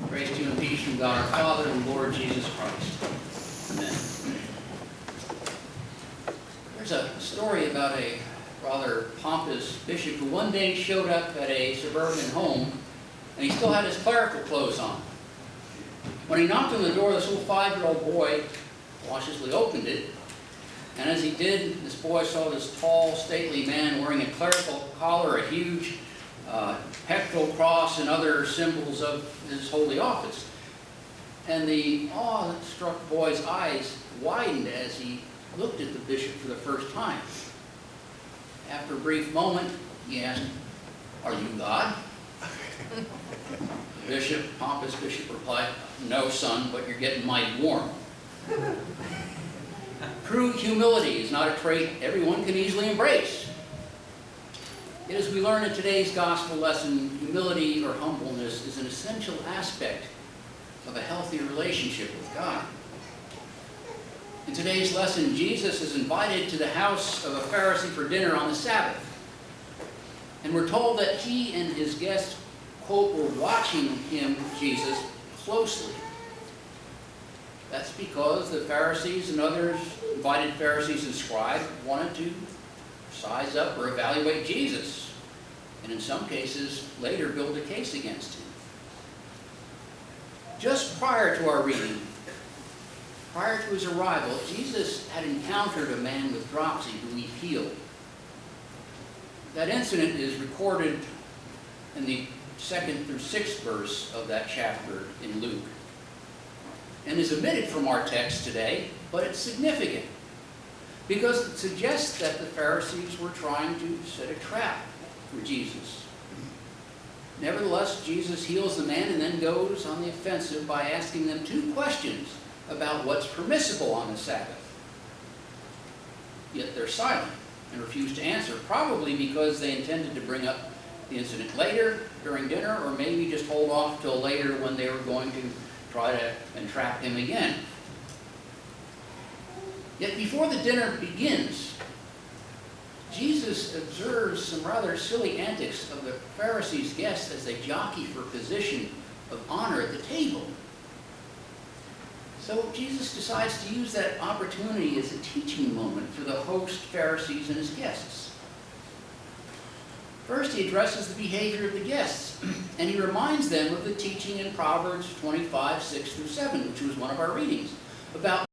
Grace to you and peace from God our Father and Lord Jesus Christ. Amen. There's a story about a rather pompous bishop who one day showed up at a suburban home and he still had his clerical clothes on. When he knocked on the door, this little 5-year-old boy cautiously opened it, and as he did, this boy saw this tall, stately man wearing a clerical collar, a huge pectoral cross, and other symbols of his holy office. And the awe-struck boy's eyes widened as he looked at the bishop for the first time. After a brief moment, he asked, "Are you God?" The bishop, pompous bishop, replied, "No, son, but you're getting mighty warm." True humility is not a trait everyone can easily embrace. Yet as we learn in today's gospel lesson, humility or humbleness is an essential aspect of a healthy relationship with God. In today's lesson, Jesus is invited to the house of a Pharisee for dinner on the Sabbath. And we're told that he and his guests, quote, were watching him, Jesus, closely. That's because the Pharisees and others, invited Pharisees and scribes, wanted to size up or evaluate Jesus, and in some cases later build a case against him. Just prior to our reading, prior to his arrival, Jesus had encountered a man with dropsy who he healed. That incident is recorded in the 2nd through 6th verse of that chapter in Luke, and is omitted from our text today, but it's significant because it suggests that the Pharisees were trying to set a trap for Jesus. Nevertheless, Jesus heals the man and then goes on the offensive by asking them 2 questions about what's permissible on the Sabbath. Yet they're silent and refuse to answer, probably because they intended to bring up the incident later during dinner, or maybe just hold off till later when they were going to try to entrap him again. Yet before the dinner begins, Jesus observes some rather silly antics of the Pharisees' guests as they jockey for position of honor at the table. So Jesus decides to use that opportunity as a teaching moment for the host Pharisees and his guests. First, he addresses the behavior of the guests, and he reminds them of the teaching in Proverbs 25, 6 through 7, which was one of our readings, about